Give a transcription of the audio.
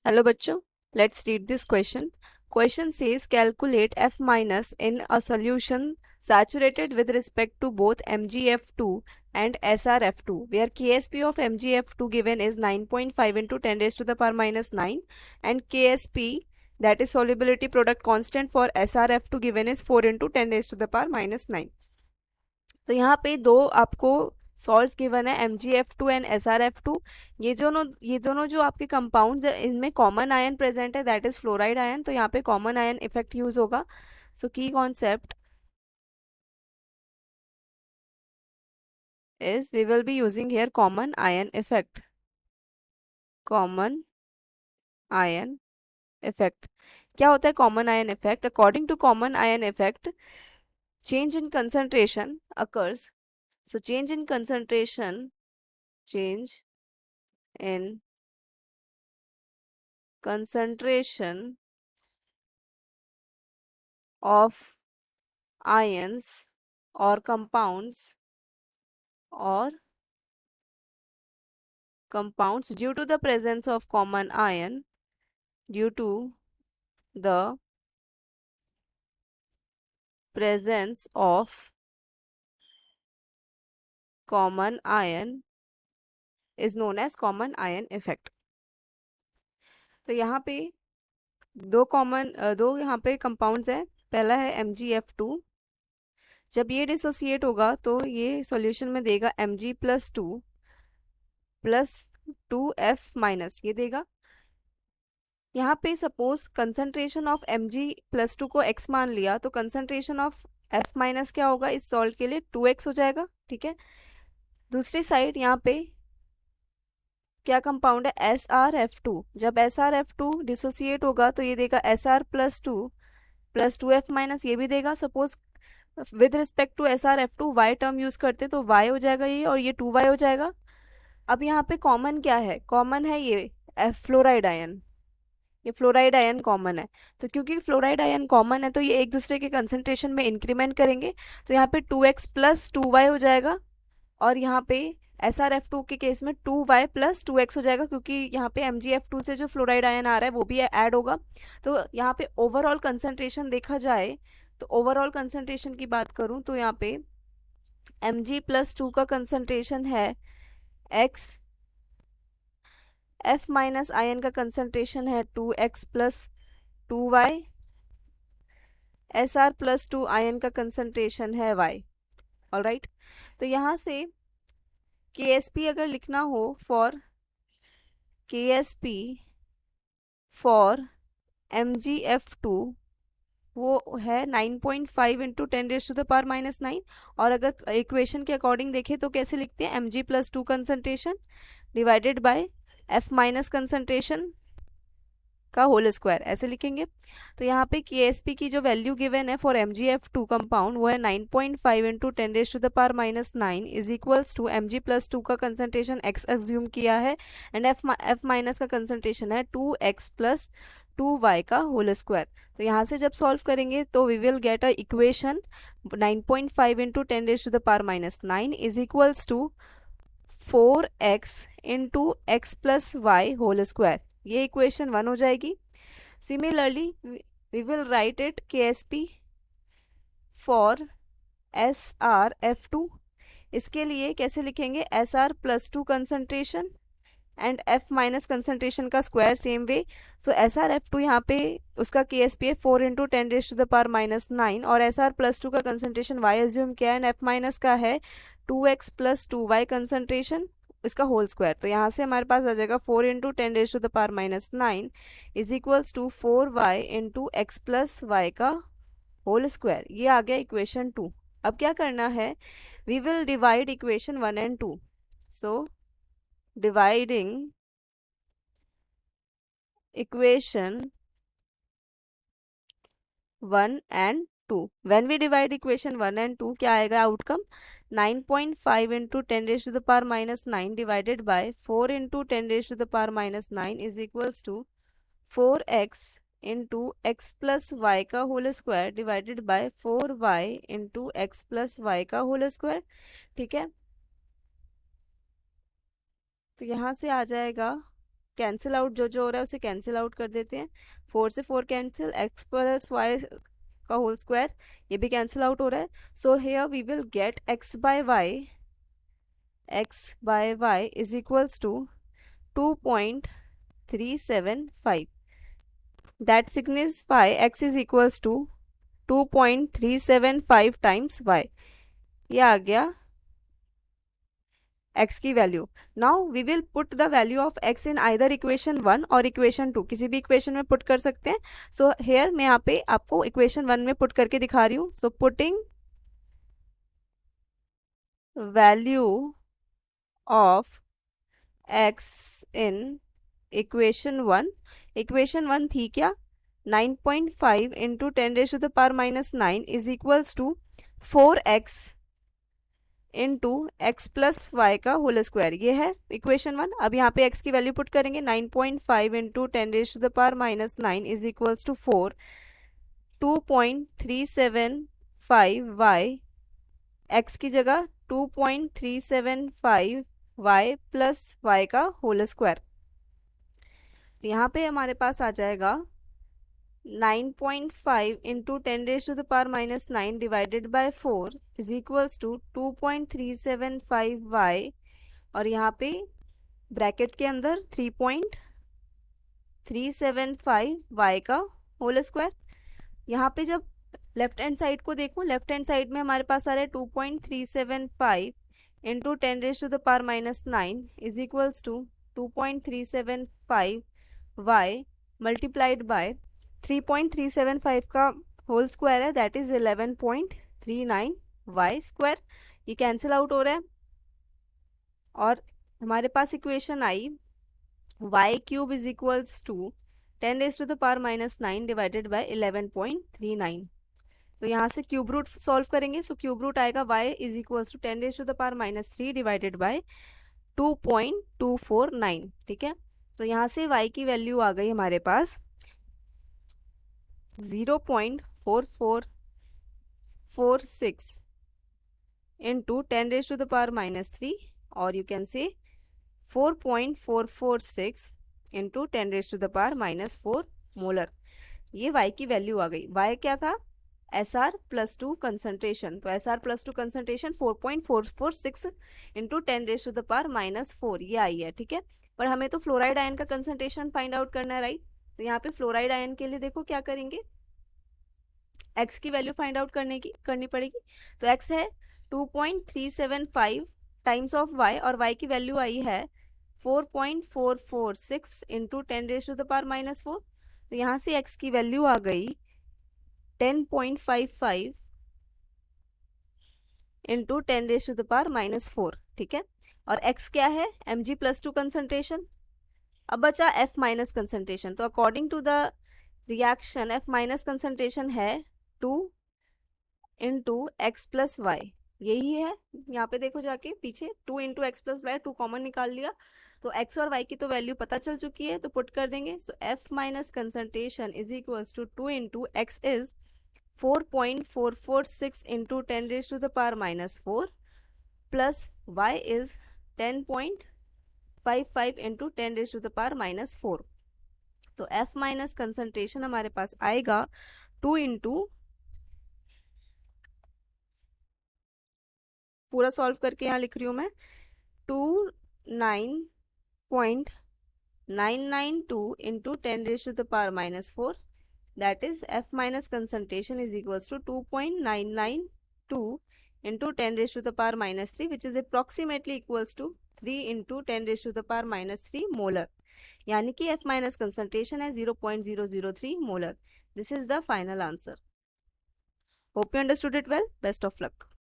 Hello बच्चों, let's read this question. Question says calculate F minus in a solution saturated with respect to both MgF2 and SrF2, where Ksp of MgF2 given is 9.5 into 10 raised to the power minus 9 and Ksp, that is solubility product constant for SrF2 given is 4 into 10 raised to the power minus 9. तो यहाँ पे दो आपको salts given है MgF2 and SrF2. ये दोनों जो आपके कंपाउंड्स है इनमें कॉमन आयन प्रेजेंट है, दैट इज फ्लोराइड आयन. तो यहाँ पे कॉमन आयन इफेक्ट यूज होगा. सो की concept is we will be using here common ion effect. Common ion effect. क्या होता है common ion effect? According to common ion effect, change in concentration occurs. So change in concentration of ions or compounds due to the presence of common ion is known as common ion effect. तो यहाँ पे दो यहाँ पे compounds है. पहला है MgF2. जब ये डिसोसिएट होगा तो ये सॉल्यूशन में देगा Mg plus 2 plus 2F minus, ये देगा. यहाँ पे suppose concentration of Mg plus 2 को x मान लिया तो कंसंट्रेशन ऑफ F माइनस क्या होगा इस सॉल्ट के लिए 2x हो जाएगा. ठीक है. दूसरी साइड यहाँ पे क्या कंपाउंड है SrF2. जब SrF2 डिसोसिएट होगा तो ये देगा Sr प्लस 2F माइनस, ये भी देगा. Suppose with respect to SrF2 y term use करते तो y हो जाएगा ये, और ये 2y हो जाएगा. अब यहाँ पे कॉमन क्या है? कॉमन है ये फ्लोराइड आयन. ये फ्लोराइड आयन कॉमन है. तो क्योंकि फ्लोराइड आयन कॉमन है तो ये एक दूसरे के कंसंट्रेशन में इंक्रीमेंट करेंगे. तो यहाँ पे 2x प्लस 2y हो जाएगा, और यहाँ पे SrF2 के केस में 2y प्लस 2x हो जाएगा, क्योंकि यहाँ पे MgF2 से जो फ्लोराइड आयन आ रहा है वो भी ऐड होगा. तो यहाँ पे ओवरऑल कंसंट्रेशन देखा जाए तो ओवरऑल कंसंट्रेशन की बात करूँ तो यहाँ पे Mg प्लस 2 का कंसंट्रेशन है x, F माइनस आयन का कंसंट्रेशन है 2x plus 2y, Sr plus 2 ion का कंसंट्रेशन है y. ऑलराइट. तो यहाँ से Ksp अगर लिखना हो फॉर Ksp फॉर MgF2 वो है 9.5 into 10 raise to the power minus 9. और अगर इक्वेशन के अकॉर्डिंग देखें तो कैसे लिखते हैं? Mg plus 2 concentration divided by F minus concentration का होल स्क्वायर, ऐसे लिखेंगे. तो यहाँ पे Ksp की जो वैल्यू गिवन है फॉर MgF2 कंपाउंड वो है 9.5 into 10 raise to the power minus 9 is equals to Mg plus 2 का कंसंट्रेशन x एज्यूम किया है एंड F माइनस का कंसंट्रेशन है 2x प्लस 2y का होल स्क्वायर. तो यहाँ से जब सॉल्व करेंगे तो we will get a equation 9.5 into 10 raise to the power minus 9 is equals to 4x into x plus y whole square. ये इक्वेशन 1 हो जाएगी. Similarly we will write it Ksp for SrF2. इसके लिए कैसे लिखेंगे? Sr plus 2 concentration and F minus concentration का square same way. So SrF2 यहाँ पे उसका Ksp है 4 into 10 raise to the power minus 9, और Sr प्लस 2 का कंसंट्रेशन y एज्यूम किया एंड F माइनस का है 2x प्लस 2y कंसंट्रेशन, इसका होल स्क्वायर. तो यहाँ से हमारे पास आ जाएगा 4 into 10 raise to the power minus 9 is equals to 4y into x plus y का होल स्क्वायर. ये आ गया इक्वेशन 2. अब क्या करना है? We will divide equation 1 and 2. So dividing equation 1 and 2. When we divide equation 1 and 2 क्या आएगा outcome? 9.5 into 10 raise to the power minus 9 divided by 4 into 10 raise to the power minus 9 is equals to 4x into x plus y का whole square divided by 4y into x plus y का whole square. ठीक है. तो यहाँ से आ जाएगा cancel out जो जो हो रहा है उसे कैंसिल आउट कर देते हैं। 4 से 4 कैंसिल, x प्लस वाई का होल स्क्वायर ये भी कैंसिल आउट हो रहा है। So here we will get x by y is equals to 2.375. That signify x is equals to 2.375 times y। ये आ गया x की value. Now we will put the value of x in either equation 1 और equation 2, किसी भी equation में put कर सकते हैं। सो हेयर मैं यहाँ पे आपको इक्वेशन 1 में पुट करके दिखा रही हूँ। So putting value of x in equation 1, equation 1 थी क्या, 9.5 into 10⁻⁻⁹ is equals to 4x into x plus y का होल स्क्वायर, ये है इक्वेशन 1। अब यहाँ पे x की वैल्यू पुट करेंगे, 9.5 into 10⁻⁹ is equals to 4, 2.375 y, x की जगह 2.375 y प्लस वाई का होल स्क्वायर। यहाँ पे हमारे पास आ जाएगा 9.5 into 10⁻⁻⁹ divided by 4 is equals to 2.375 y, और यहाँ पे ब्रैकेट के अंदर 3.375 y का होल स्क्वायर। यहाँ पे जब लेफ्ट हैंड साइड को देखूँ, लेफ्ट हैंड साइड में हमारे पास आ रहा है 2.375 into 10⁻⁹ is equals to 2.375 y multiplied by 3.375 का होल स्क्वायर है, दैट इज 11.39 वाई स्क्वायर। ये कैंसिल आउट हो रहा है और हमारे पास equation I y cube is equals to 10⁻⁻⁹ divided by 11.39। तो यहाँ से क्यूब रूट सॉल्व करेंगे। सो क्यूब रूट आएगा y is equals to 10⁻³ divided by 2.249। ठीक है, तो यहाँ से y की वैल्यू आ गई हमारे पास 0.4446 इंटू 10⁻³ और you can say 4.446 into 10⁻⁻⁴ molar. ये y की वैल्यू आ गई। y क्या था, SR+2 कंसंट्रेशन, तो SR+2 कंसंट्रेशन 4.446 इंटू 10⁻⁻⁴ ये आई है। ठीक है, पर हमें तो फ्लोराइड आयन का कंसंट्रेशन फाइंड आउट करना है, राइट। तो यहाँ पे फ्लोराइड आयन के लिए देखो क्या करेंगे, x की वैल्यू फाइंड आउट करनी पड़ेगी। तो x है 2.375 टाइम्स ऑफ y और y की वैल्यू आई है 4.446 इंटू 10⁻⁻⁴। तो यहाँ से x की वैल्यू आ गई 10.55 इंटू 10⁻⁻⁴। ठीक है, और x क्या है, Mg+2 कंसंट्रेशन। अब बचा F- कंसंट्रेशन। तो according to the reaction F- concentration है 2 इंटू एक्स प्लस वाई, यही है। यहाँ पे देखो जाके पीछे 2 into x plus y, 2 common निकाल लिया, तो x और y की तो वैल्यू पता चल चुकी है, तो पुट कर देंगे। So F- concentration is equals to 2 into x is 4.446 into 10⁻⁻⁴ plus y is 10.55 into 10⁻⁻⁴। तो F- कंसंट्रेशन हमारे पास आएगा 2 इंटू, पूरा सॉल्व करके यहाँ लिख रही हूँ मैं, 29.992 into 10⁻⁻⁴, that is F- concentration is equals to 2.992 into 10⁻⁻³ which is approximately equals to 3 into 10⁻⁻³ molar, यानी कि F- कंसंट्रेशन है 0.003 molar. This is the final answer. Hope you understood it well. Best of luck.